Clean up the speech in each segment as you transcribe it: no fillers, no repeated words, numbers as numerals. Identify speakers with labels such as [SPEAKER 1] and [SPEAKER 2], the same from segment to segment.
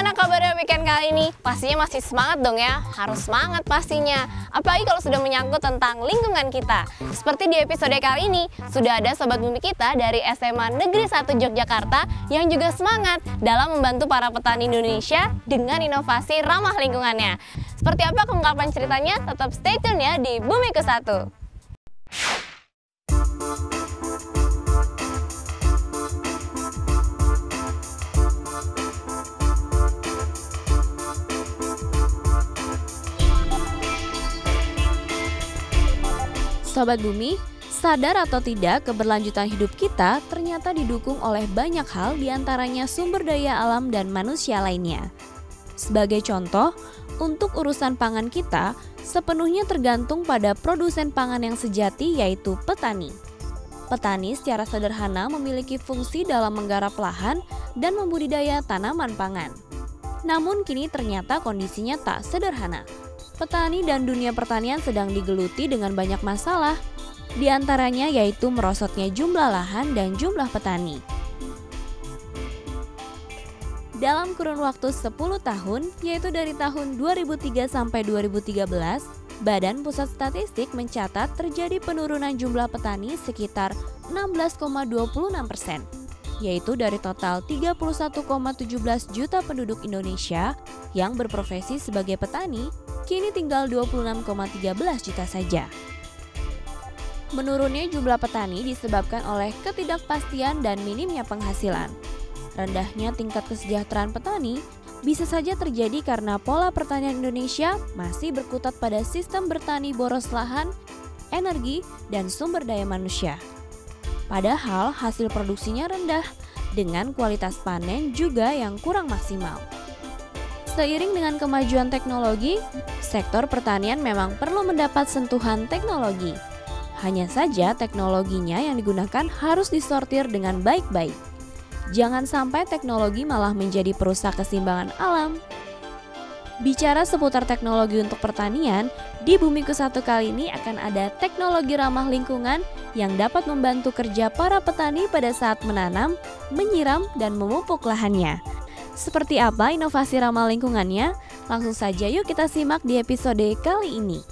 [SPEAKER 1] Gimana kabarnya weekend kali ini? Pastinya masih semangat dong ya? Harus semangat pastinya. Apalagi kalau sudah menyangkut tentang lingkungan kita. Seperti di episode kali ini, sudah ada Sobat Bumi kita dari SMA Negeri 1 Yogyakarta yang juga semangat dalam membantu para petani Indonesia dengan inovasi ramah lingkungannya. Seperti apa keungkapan ceritanya? Tetap stay tune ya di Bumiku 1. Sobat Bumi, sadar atau tidak keberlanjutan hidup kita ternyata didukung oleh banyak hal, diantaranya sumber daya alam dan manusia lainnya. Sebagai contoh, untuk urusan pangan kita sepenuhnya tergantung pada produsen pangan yang sejati, yaitu petani. Petani secara sederhana memiliki fungsi dalam menggarap lahan dan membudidaya tanaman pangan. Namun kini ternyata kondisinya tak sederhana. Petani dan dunia pertanian sedang digeluti dengan banyak masalah, di antaranya yaitu merosotnya jumlah lahan dan jumlah petani. Dalam kurun waktu 10 tahun, yaitu dari tahun 2003 sampai 2013, Badan Pusat Statistik mencatat terjadi penurunan jumlah petani sekitar 16,26%, yaitu dari total 31,17 juta penduduk Indonesia yang berprofesi sebagai petani, kini tinggal 26,13 juta saja. Menurunnya jumlah petani disebabkan oleh ketidakpastian dan minimnya penghasilan. Rendahnya tingkat kesejahteraan petani bisa saja terjadi karena pola pertanian Indonesia masih berkutat pada sistem bertani boros lahan, energi, dan sumber daya manusia. Padahal hasil produksinya rendah dengan kualitas panen juga yang kurang maksimal. Seiring dengan kemajuan teknologi, sektor pertanian memang perlu mendapat sentuhan teknologi. Hanya saja teknologinya yang digunakan harus disortir dengan baik-baik. Jangan sampai teknologi malah menjadi perusak keseimbangan alam. Bicara seputar teknologi untuk pertanian, di Bumiku 1 kali ini akan ada teknologi ramah lingkungan yang dapat membantu kerja para petani pada saat menanam, menyiram, dan memupuk lahannya. Seperti apa inovasi ramah lingkungannya? Langsung saja yuk kita simak di episode kali ini.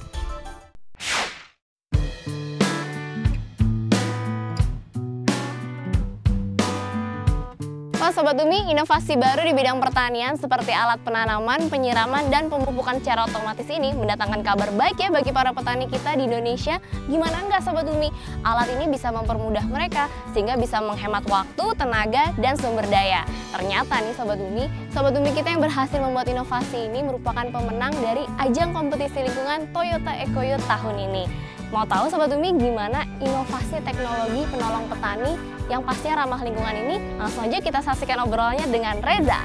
[SPEAKER 1] Sobat Bumi, inovasi baru di bidang pertanian seperti alat penanaman, penyiraman, dan pemupukan secara otomatis ini mendatangkan kabar baik ya bagi para petani kita di Indonesia. Gimana enggak Sobat Bumi? Alat ini bisa mempermudah mereka sehingga bisa menghemat waktu, tenaga, dan sumber daya. Ternyata nih Sobat Bumi kita yang berhasil membuat inovasi ini merupakan pemenang dari ajang kompetisi lingkungan Toyota EcoYout tahun ini. Mau tahu Sobat Bumi gimana inovasi teknologi penolong petani yang pastinya ramah lingkungan ini? Langsung aja kita saksikan obrolannya dengan Reza.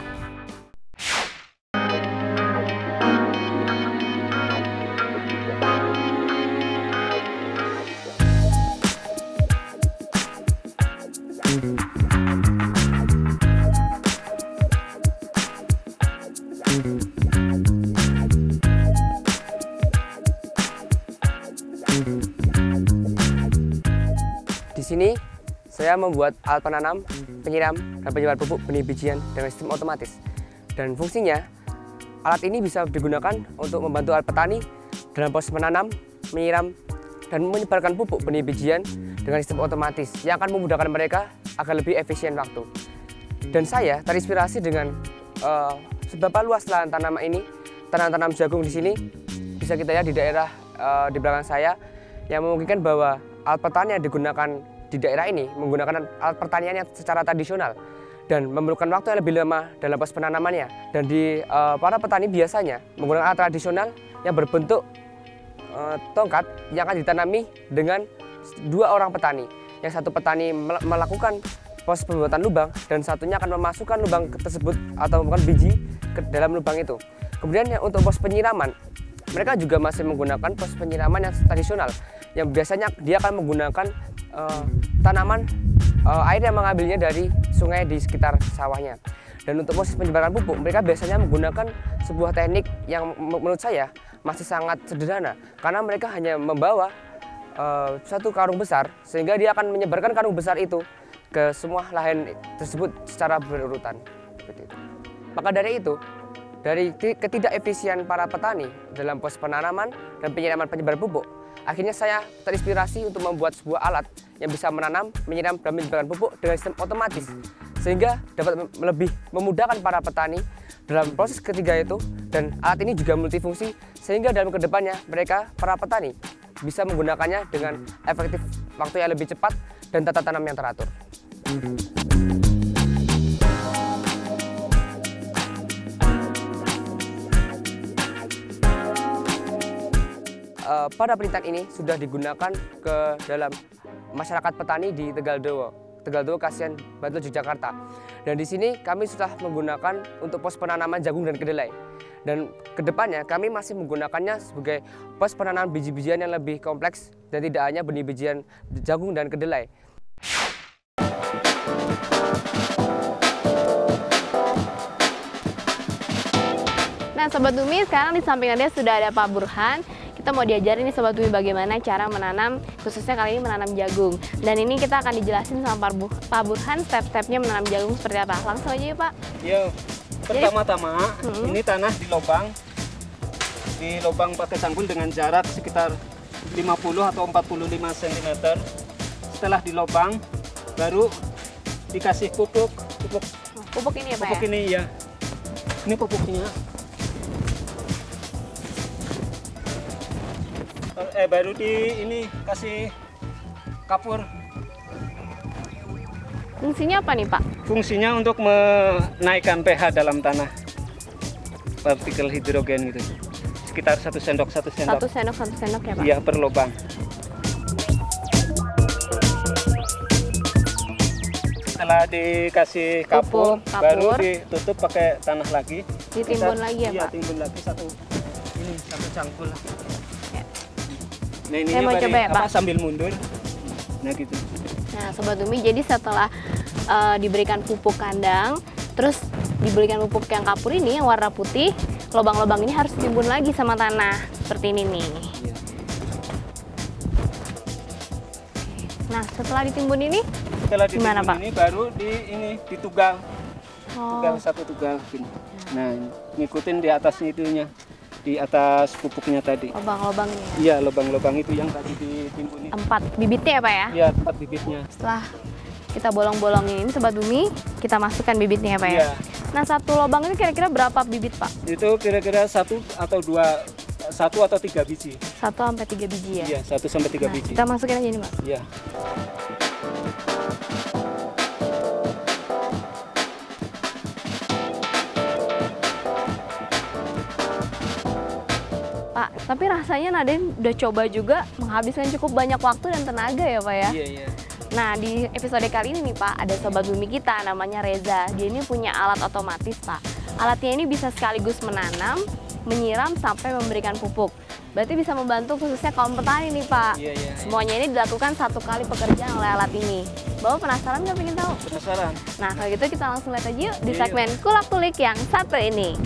[SPEAKER 2] Di sini saya membuat alat penanam, penyiram, dan penyebar pupuk benih bijian dengan sistem otomatis. Dan fungsinya, alat ini bisa digunakan untuk membantu alat petani dalam proses menanam, menyiram, dan menyebarkan pupuk benih bijian dengan sistem otomatis yang akan memudahkan mereka agar lebih efisien waktu. Dan saya terinspirasi dengan seberapa luas lahan tanaman ini, tanam jagung di sini bisa kita lihat di daerah di belakang saya, yang memungkinkan bahwa alat pertanian yang digunakan di daerah ini menggunakan alat pertanian yang secara tradisional dan memerlukan waktu yang lebih lama dalam proses penanamannya. Dan para petani biasanya menggunakan alat tradisional yang berbentuk tongkat yang akan ditanami dengan 2 orang petani. Yang satu petani melakukan proses pembuatan lubang dan satunya akan memasukkan lubang tersebut atau memasukkan biji ke dalam lubang itu. Kemudian untuk proses penyiraman, mereka juga masih menggunakan proses penyiraman yang tradisional, yang biasanya dia akan menggunakan tanaman air yang mengambilnya dari sungai di sekitar sawahnya. Dan untuk proses penyebaran pupuk, mereka biasanya menggunakan sebuah teknik yang menurut saya masih sangat sederhana, karena mereka hanya membawa satu karung besar, sehingga dia akan menyebarkan karung besar itu ke semua lahan tersebut secara berurutan. Seperti itu. Maka dari itu, dari ketidakefisien para petani dalam proses penanaman dan penyiraman penyebaran pupuk, akhirnya saya terinspirasi untuk membuat sebuah alat yang bisa menanam, menyiram, dan menyebarkan pupuk dengan sistem otomatis, sehingga dapat lebih memudahkan para petani dalam proses ketiga itu. Dan alat ini juga multifungsi, sehingga dalam kedepannya mereka, para petani, bisa menggunakannya dengan efektif, waktu yang lebih cepat, dan tata tanam yang teratur. Pada penelitian ini sudah digunakan ke dalam masyarakat petani di Tegal Dowo, Kasihan, Bantul, Yogyakarta. Dan di sini kami sudah menggunakan untuk pos penanaman jagung dan kedelai. Dan kedepannya kami masih menggunakannya sebagai pos penanaman biji-bijian yang lebih kompleks dan tidak hanya benih bijian jagung dan kedelai.
[SPEAKER 1] Nah Sobat Bumi, sekarang di samping Anda sudah ada Pak Burhan. Kita mau diajarin nih Sobat Bumi bagaimana cara menanam, khususnya kali ini menanam jagung. Dan ini kita akan dijelasin sama Pak Burhan step-stepnya menanam jagung seperti apa. Langsung aja yuk Pak.
[SPEAKER 3] Yuk, pertama-tama ini tanah di lubang pakai sanggul dengan jarak sekitar 50 atau 45 cm. Setelah dilobang, baru dikasih pupuk
[SPEAKER 1] ini ya Pak?
[SPEAKER 3] Pupuk ini ya. Ini pupuknya. Baru kasih kapur.
[SPEAKER 1] Fungsinya apa nih Pak?
[SPEAKER 3] Fungsinya untuk menaikkan pH dalam tanah, partikel hidrogen gitu. Sekitar 1 sendok.
[SPEAKER 1] 1 sendok ya Pak?
[SPEAKER 3] Iya, per lubang. Setelah dikasih kapur, baru ditutup pakai tanah lagi.
[SPEAKER 1] Ditimbun lagi ya Pak?
[SPEAKER 3] Iya, timbun lagi satu cangkul. Nah ini
[SPEAKER 1] saya mau coba ya Pak?
[SPEAKER 3] Sambil mundur. Nah gitu.
[SPEAKER 1] Nah Sobat Bumi, jadi setelah diberikan pupuk kandang, terus diberikan pupuk yang kapur ini yang warna putih, lubang-lubang ini harus ditimbun lagi sama tanah seperti ini nih.
[SPEAKER 3] Iya.
[SPEAKER 1] Nah setelah ditimbun ini,
[SPEAKER 3] gimana Pak? Ini baru ditugal. Tugal satu tugal gini. Nah ngikutin di atasnya itunya. Di atas pupuknya tadi.
[SPEAKER 1] Lubang-lubangnya?
[SPEAKER 3] Iya, lubang-lubang itu yang tadi ditimbun.
[SPEAKER 1] 4 bibitnya ya Pak ya?
[SPEAKER 3] Iya, 4 bibitnya.
[SPEAKER 1] Setelah kita bolong-bolongin ini Sobat Bumi, kita masukkan bibitnya ya Pak ya? Nah satu lubang ini kira-kira berapa bibit Pak?
[SPEAKER 3] Itu kira-kira 1 atau 3 biji.
[SPEAKER 1] 1 sampai 3 biji ya?
[SPEAKER 3] Iya, 1 sampai 3 biji.
[SPEAKER 1] Kita masukin aja nih Pak?
[SPEAKER 3] Iya.
[SPEAKER 1] Pak, tapi rasanya Naden udah coba juga menghabiskan cukup banyak waktu dan tenaga ya Pak ya?
[SPEAKER 3] Iya.
[SPEAKER 1] Nah di episode kali ini nih Pak, ada Sobat Bumi kita namanya Reza. Dia ini punya alat otomatis Pak. Alatnya ini bisa sekaligus menanam, menyiram, sampai memberikan pupuk. Berarti bisa membantu khususnya kaum petani nih Pak.
[SPEAKER 3] Iya.
[SPEAKER 1] Semuanya ini dilakukan 1 kali pekerjaan oleh alat ini. Bapak penasaran nggak pengen tahu?
[SPEAKER 3] Penasaran.
[SPEAKER 1] Nah kalau gitu kita langsung lihat aja yuk di segmen Kulak-Kulik yang satu ini.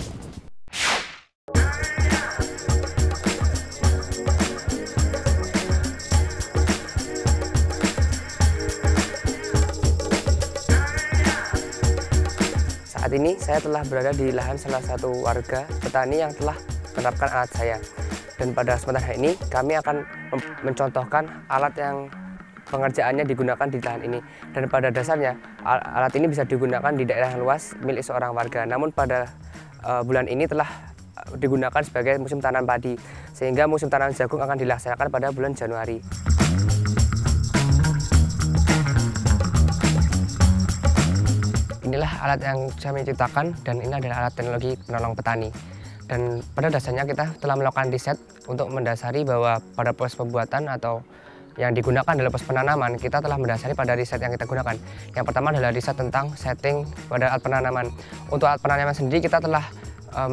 [SPEAKER 2] Saat ini saya telah berada di lahan salah satu warga petani yang telah menerapkan alat saya. Dan pada kesempatan hari ini kami akan mencontohkan alat yang pengerjaannya digunakan di lahan ini. Dan pada dasarnya alat ini bisa digunakan di daerah yang luas milik seorang warga. Namun pada bulan ini telah digunakan sebagai musim tanam padi, sehingga musim tanam jagung akan dilaksanakan pada bulan Januari. Inilah alat yang kami ciptakan, dan ini adalah alat teknologi penolong petani. Dan pada dasarnya kita telah melakukan riset untuk mendasari bahwa pada proses pembuatan atau yang digunakan dalam proses penanaman, kita telah mendasari pada riset yang kita gunakan. Yang pertama adalah riset tentang setting pada alat penanaman. Untuk alat penanaman sendiri kita telah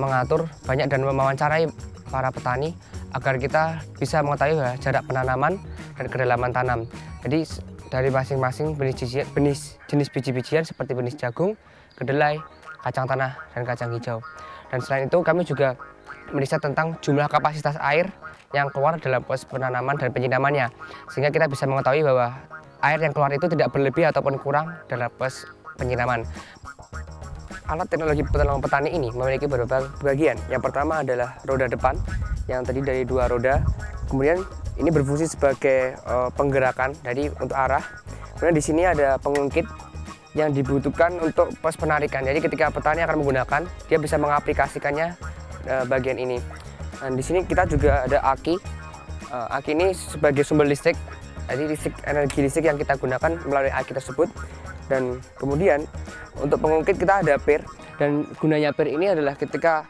[SPEAKER 2] mengatur banyak dan mewawancarai para petani agar kita bisa mengetahui jarak penanaman dan kedalaman tanam. Jadi dari masing-masing jenis biji-bijian seperti benih jagung, kedelai, kacang tanah, dan kacang hijau. Dan selain itu kami juga meriset tentang jumlah kapasitas air yang keluar dalam proses penanaman dan penyiramannya, sehingga kita bisa mengetahui bahwa air yang keluar itu tidak berlebih ataupun kurang dalam proses penyiraman. alat teknologi penolong petani ini memiliki beberapa bagian. Yang pertama adalah roda depan yang terdiri dari 2 roda. Kemudian ini berfungsi sebagai penggerakan dari untuk arah. Kemudian di sini ada pengungkit yang dibutuhkan untuk pos penarikan. Jadi ketika petani akan menggunakan, dia bisa mengaplikasikannya bagian ini. Dan di sini kita juga ada aki. Aki ini sebagai sumber listrik. Jadi energi listrik yang kita gunakan melalui aki tersebut. Dan kemudian untuk pengungkit kita ada pir, dan gunanya pir ini adalah ketika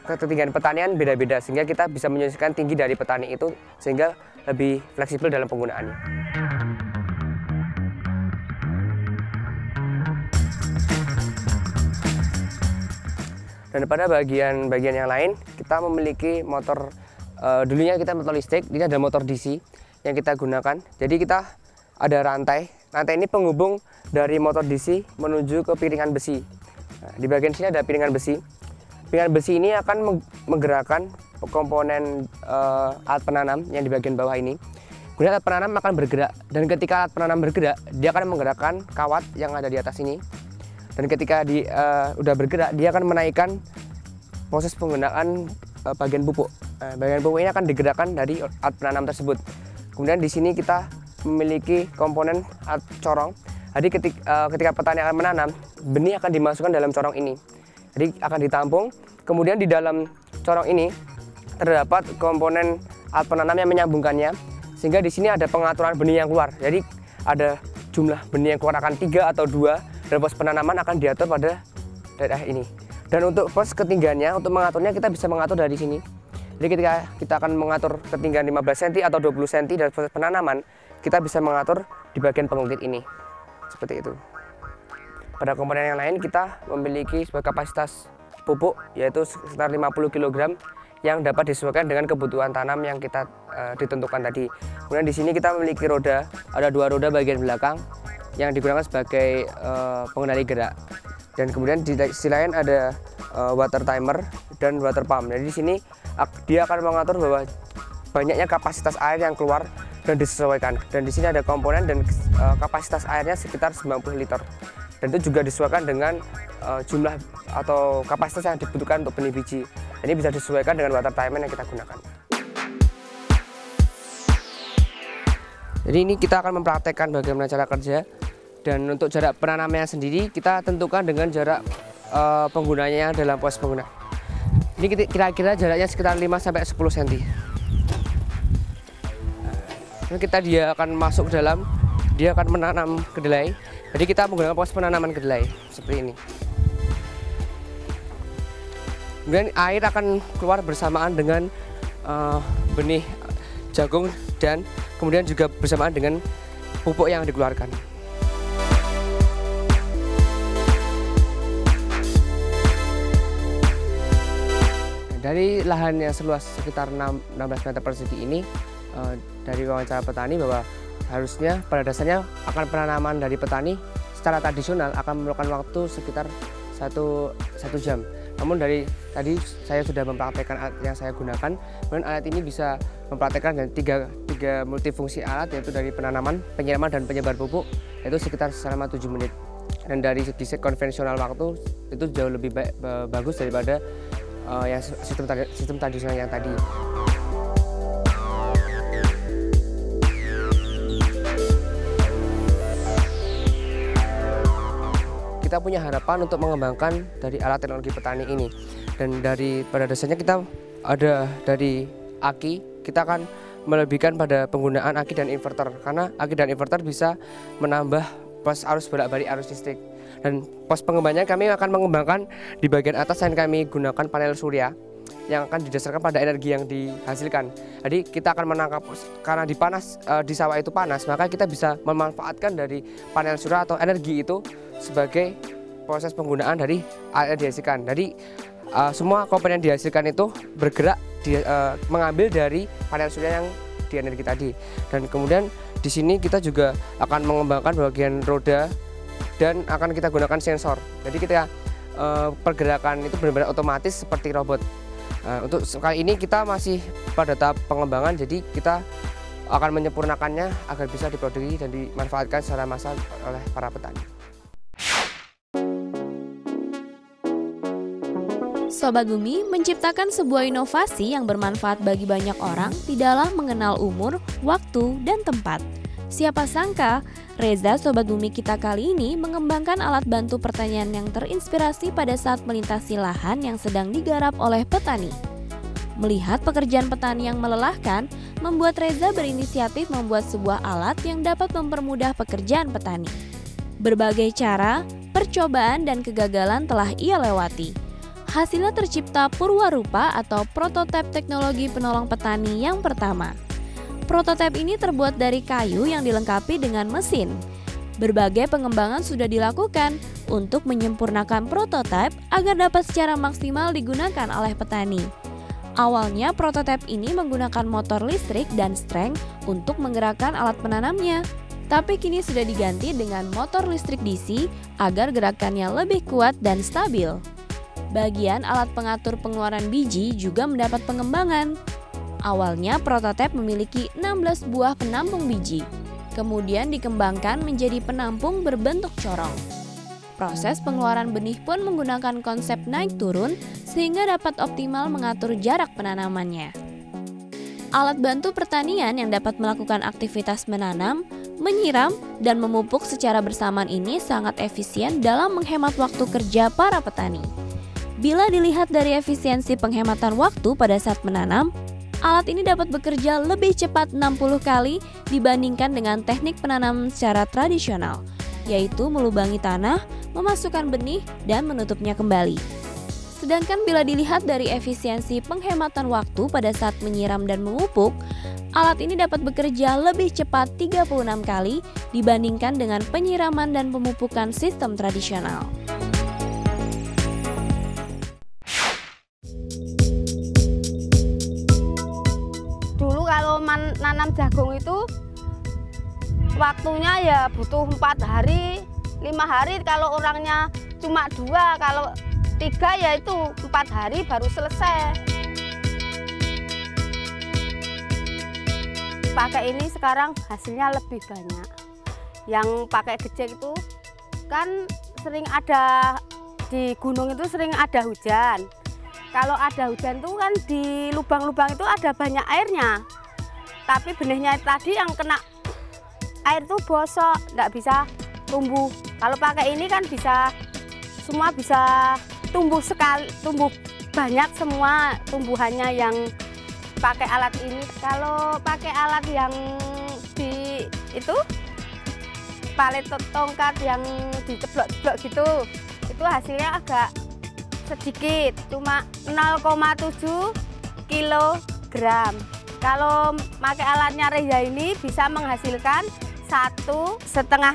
[SPEAKER 2] ketinggian pertanian beda-beda, sehingga kita bisa menyesuaikan tinggi dari petani itu sehingga lebih fleksibel dalam penggunaannya. Dan pada bagian yang lain kita memiliki motor, dulunya kita motor listrik, ini ada motor DC yang kita gunakan. Jadi kita ada rantai ini penghubung dari motor DC menuju ke piringan besi. Nah, di bagian sini ada piringan besi. Piringan besi ini akan menggerakkan komponen alat penanam yang di bagian bawah ini. Kemudian alat penanam akan bergerak, dan ketika alat penanam bergerak, dia akan menggerakkan kawat yang ada di atas ini. Dan ketika udah bergerak, dia akan menaikkan proses penggunaan bagian pupuk. Nah, bagian pupuk ini akan digerakkan dari alat penanam tersebut. Kemudian di sini kita memiliki komponen alat corong. Jadi ketika petani akan menanam, benih akan dimasukkan dalam corong ini. Jadi akan ditampung. Kemudian di dalam corong ini terdapat komponen alat penanam yang menyambungkannya, sehingga di sini ada pengaturan benih yang keluar. Jadi ada jumlah benih yang keluar akan 3 atau 2, dan pos penanaman akan diatur pada daerah ini. Dan untuk pos ketinggiannya, untuk mengaturnya kita bisa mengatur dari sini. Jadi ketika kita akan mengatur ketinggian 15 cm atau 20 cm dari proses penanaman, kita bisa mengatur di bagian pengungkit ini. Seperti itu. Pada komponen yang lain kita memiliki sebuah kapasitas pupuk yaitu sekitar 50 kg yang dapat disesuaikan dengan kebutuhan tanam yang kita ditentukan tadi. Kemudian di sini kita memiliki roda, ada 2 roda bagian belakang yang digunakan sebagai pengendali gerak. Dan kemudian di sisi lain ada water timer dan water pump. Jadi di sini dia akan mengatur bahwa banyaknya kapasitas air yang keluar dan disesuaikan. Dan di sini ada komponen dan kapasitas airnya sekitar 90 liter. Dan itu juga disesuaikan dengan jumlah atau kapasitas yang dibutuhkan untuk benih biji. Ini bisa disesuaikan dengan water timer yang kita gunakan. Jadi ini kita akan mempraktekkan bagaimana cara kerja. Dan untuk jarak penanamannya sendiri kita tentukan dengan jarak penggunanya dalam pos pengguna. Ini kira-kira jaraknya sekitar 5-10 cm. Dia akan masuk ke dalam, dia akan menanam kedelai. Jadi kita menggunakan pos penanaman kedelai seperti ini. Kemudian air akan keluar bersamaan dengan benih jagung, dan kemudian juga bersamaan dengan pupuk yang dikeluarkan. Dari lahan yang seluas sekitar 16 meter persegi ini, dari wawancara petani bahwa harusnya pada dasarnya akan penanaman dari petani secara tradisional akan memerlukan waktu sekitar 1 jam. Namun dari tadi saya sudah mempraktekkan alat yang saya gunakan, dan alat ini bisa mempraktekkan dengan tiga multifungsi alat, yaitu dari penanaman, penyiraman, dan penyebar pupuk, yaitu sekitar selama 7 menit. Dan dari segi konvensional waktu itu jauh lebih bagus daripada yang sistem tradisional yang tadi. Kita punya harapan untuk mengembangkan dari alat teknologi petani ini, dan pada dasarnya kita ada dari aki, kita akan melebihkan pada penggunaan aki dan inverter, karena aki dan inverter bisa menambah pos arus bolak-balik arus listrik. Dan pos pengembangannya kami akan mengembangkan di bagian atas yang kami gunakan panel surya yang akan didasarkan pada energi yang dihasilkan. Jadi kita akan menangkap, karena di sawah itu panas, maka kita bisa memanfaatkan dari panel surya atau energi itu sebagai proses penggunaan dari air yang dihasilkan. Jadi semua komponen yang dihasilkan itu bergerak mengambil dari panel surya yang di energi tadi. Dan kemudian di sini kita juga akan mengembangkan bagian roda dan akan kita gunakan sensor. Jadi kita pergerakan itu benar-benar otomatis seperti robot. Untuk kali ini kita masih pada tahap pengembangan, jadi kita akan menyempurnakannya agar bisa diproduksi dan dimanfaatkan secara massal oleh para petani.
[SPEAKER 1] Sobat Bumi menciptakan sebuah inovasi yang bermanfaat bagi banyak orang tidaklah mengenal umur, waktu, dan tempat. Siapa sangka, Reza Sobat Bumi kita kali ini mengembangkan alat bantu pertanian yang terinspirasi pada saat melintasi lahan yang sedang digarap oleh petani. Melihat pekerjaan petani yang melelahkan, membuat Reza berinisiatif membuat sebuah alat yang dapat mempermudah pekerjaan petani. Berbagai cara, percobaan, dan kegagalan telah ia lewati. Hasilnya tercipta Purwarupa atau prototipe teknologi penolong petani yang pertama. Prototipe ini terbuat dari kayu yang dilengkapi dengan mesin. Berbagai pengembangan sudah dilakukan untuk menyempurnakan prototipe agar dapat secara maksimal digunakan oleh petani. Awalnya prototipe ini menggunakan motor listrik dan streng untuk menggerakkan alat penanamnya. Tapi kini sudah diganti dengan motor listrik DC agar gerakannya lebih kuat dan stabil. Bagian alat pengatur pengeluaran biji juga mendapat pengembangan. Awalnya prototipe memiliki 16 buah penampung biji. Kemudian dikembangkan menjadi penampung berbentuk corong. Proses pengeluaran benih pun menggunakan konsep naik turun sehingga dapat optimal mengatur jarak penanamannya. Alat bantu pertanian yang dapat melakukan aktivitas menanam, menyiram, dan memupuk secara bersamaan ini sangat efisien dalam menghemat waktu kerja para petani. Bila dilihat dari efisiensi penghematan waktu pada saat menanam, alat ini dapat bekerja lebih cepat 60 kali dibandingkan dengan teknik penanaman secara tradisional, yaitu melubangi tanah, memasukkan benih, dan menutupnya kembali. Sedangkan bila dilihat dari efisiensi penghematan waktu pada saat menyiram dan memupuk, alat ini dapat bekerja lebih cepat 36 kali dibandingkan dengan penyiraman dan pemupukan sistem tradisional.
[SPEAKER 4] Dulu kalau nanam jagung itu waktunya ya butuh 4 hari, 5 hari kalau orangnya cuma 2, kalau 3 ya itu 4 hari baru selesai. Pakai ini sekarang hasilnya lebih banyak. Yang pakai gejek itu kan sering ada di gunung itu sering ada hujan. Kalau ada hujan itu kan di lubang-lubang itu ada banyak airnya. Tapi benihnya tadi yang kena air itu bosok, nggak bisa tumbuh. Kalau pakai ini kan bisa semua bisa tumbuh sekali, tumbuh banyak semua tumbuhannya yang pakai alat ini. Kalau pakai alat yang di itu palet tongkat yang diceblok-ceblok gitu, itu hasilnya agak sedikit, cuma 0,7 kilogram. Kalau pakai alatnya Reza ini bisa menghasilkan 1,5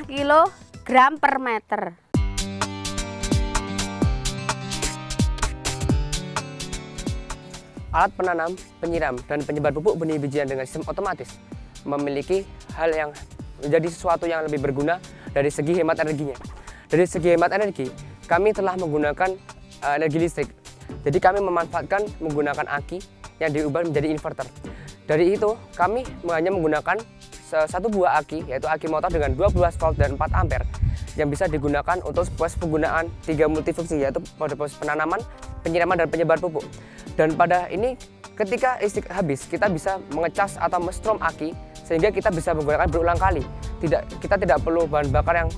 [SPEAKER 4] kilogram per meter.
[SPEAKER 2] Alat penanam, penyiram, dan penyebar pupuk benih bijian dengan sistem otomatis memiliki hal yang menjadi sesuatu yang lebih berguna dari segi hemat energinya. Dari segi hemat energi, kami telah menggunakan energi listrik. Jadi kami memanfaatkan menggunakan aki yang diubah menjadi inverter. Dari itu, kami hanya menggunakan satu buah aki, yaitu aki motor dengan 12 volt dan 4 ampere yang bisa digunakan untuk proses penggunaan 3 multifungsi, yaitu pada proses penanaman, penyiraman, dan penyebar pupuk. Dan pada ini ketika listrik habis, kita bisa mengecas atau mestrom aki sehingga kita bisa menggunakan berulang kali. Kita tidak perlu bahan bakar yang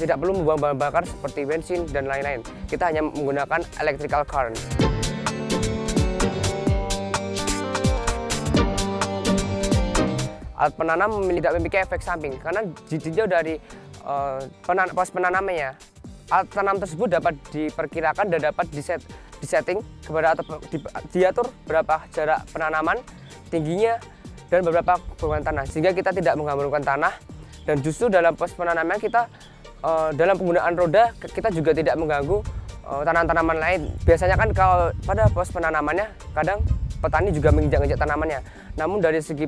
[SPEAKER 2] tidak perlu membuang bahan bakar seperti bensin dan lain-lain. Kita hanya menggunakan electrical current. Alat penanam tidak memiliki efek samping karena ditinjau dari proses penanamannya. Alat tanam tersebut dapat diperkirakan dan dapat disetting kepada atau diatur berapa jarak penanaman, tingginya, dan beberapa hubungan tanah sehingga kita tidak menghamburkan tanah. Dan justru dalam proses penanaman kita dalam penggunaan roda kita juga tidak mengganggu tanaman-tanaman lain. Biasanya kan kalau pada proses penanamannya kadang petani juga menginjak-injak tanamannya. Namun dari segi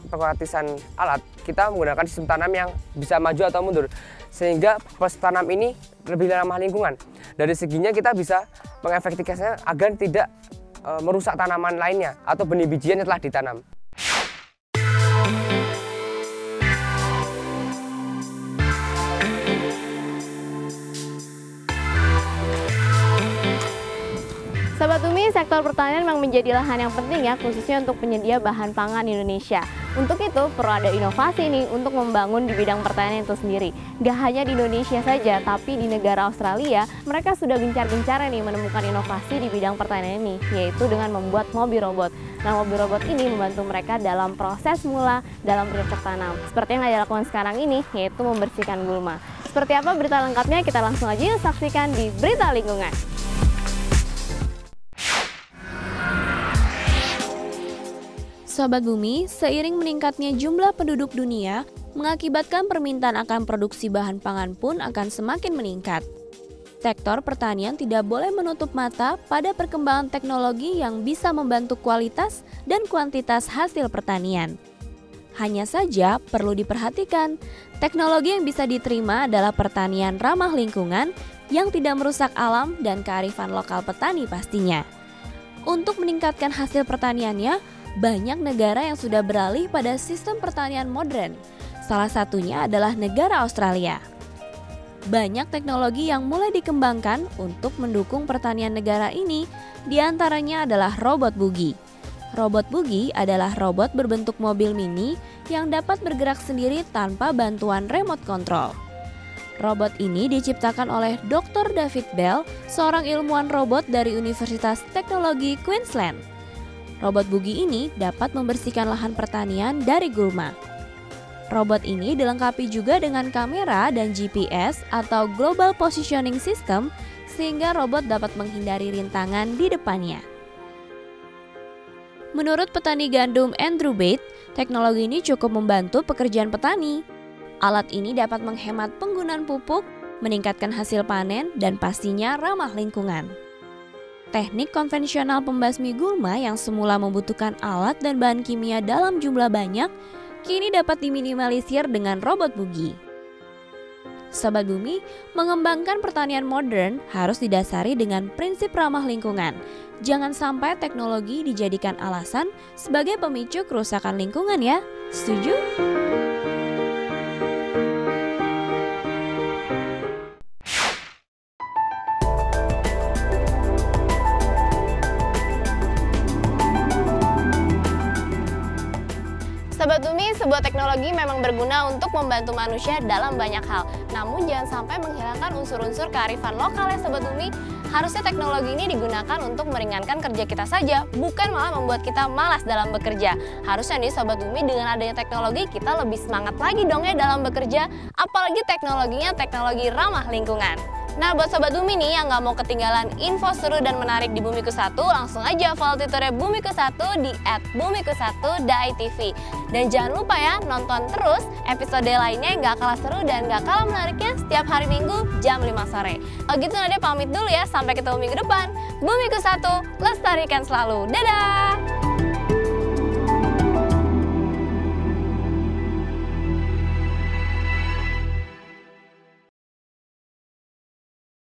[SPEAKER 2] kepraktisan alat, kita menggunakan sistem tanam yang bisa maju atau mundur. Sehingga proses tanam ini lebih ramah lingkungan. Dari seginya kita bisa mengefektifkannya agar tidak merusak tanaman lainnya atau benih bijian yang telah ditanam.
[SPEAKER 1] sektor pertanian memang menjadi lahan yang penting ya, khususnya untuk penyedia bahan pangan Indonesia. Untuk itu perlu ada inovasi nih untuk membangun di bidang pertanian itu sendiri. Gak hanya di Indonesia saja, tapi di negara Australia mereka sudah gencar-gencarnya nih menemukan inovasi di bidang pertanian ini, yaitu dengan membuat mobil robot. Nah, mobil robot ini membantu mereka dalam proses mula dalam bercocok tanam. Seperti yang dilakukan sekarang ini, yaitu membersihkan gulma. Seperti apa berita lengkapnya? Kita langsung aja yuk saksikan di Berita Lingkungan. Sobat Bumi, seiring meningkatnya jumlah penduduk dunia, mengakibatkan permintaan akan produksi bahan pangan pun akan semakin meningkat. Sektor pertanian tidak boleh menutup mata pada perkembangan teknologi yang bisa membantu kualitas dan kuantitas hasil pertanian. Hanya saja perlu diperhatikan, teknologi yang bisa diterima adalah pertanian ramah lingkungan yang tidak merusak alam dan kearifan lokal petani pastinya. Untuk meningkatkan hasil pertaniannya, banyak negara yang sudah beralih pada sistem pertanian modern. Salah satunya adalah negara Australia. Banyak teknologi yang mulai dikembangkan untuk mendukung pertanian negara ini, diantaranya adalah robot bugi. Robot bugi adalah robot berbentuk mobil mini yang dapat bergerak sendiri tanpa bantuan remote control. Robot ini diciptakan oleh Dr. David Bell, seorang ilmuwan robot dari Universitas Teknologi Queensland. Robot bugi ini dapat membersihkan lahan pertanian dari gulma. Robot ini dilengkapi juga dengan kamera dan GPS atau Global Positioning System sehingga robot dapat menghindari rintangan di depannya. Menurut petani gandum Andrew Bate, teknologi ini cukup membantu pekerjaan petani. Alat ini dapat menghemat penggunaan pupuk, meningkatkan hasil panen, dan pastinya ramah lingkungan. Teknik konvensional pembasmi gulma yang semula membutuhkan alat dan bahan kimia dalam jumlah banyak, kini dapat diminimalisir dengan robot bugi. Sobat Bumi, mengembangkan pertanian modern harus didasari dengan prinsip ramah lingkungan. Jangan sampai teknologi dijadikan alasan sebagai pemicu kerusakan lingkungan ya. Setuju? Sobat Bumi, sebuah teknologi memang berguna untuk membantu manusia dalam banyak hal. Namun jangan sampai menghilangkan unsur-unsur kearifan lokal ya Sobat Bumi. Harusnya teknologi ini digunakan untuk meringankan kerja kita saja, bukan malah membuat kita malas dalam bekerja. Harusnya nih Sobat Bumi, dengan adanya teknologi kita lebih semangat lagi dong ya dalam bekerja. Apalagi teknologinya teknologi ramah lingkungan. Nah, buat Sobat Bumi nih yang nggak mau ketinggalan info seru dan menarik di Bumiku 1, langsung aja follow Twitternya Bumiku 1 di @bumiku1.tv. Dan jangan lupa ya, nonton terus episode lainnya yang nggak kalah seru dan nggak kalah menariknya setiap hari Minggu jam 5 sore. Oh gitu, Nadia pamit dulu ya, sampai ketemu minggu depan. Bumiku 1, lestarikan selalu. Dadah!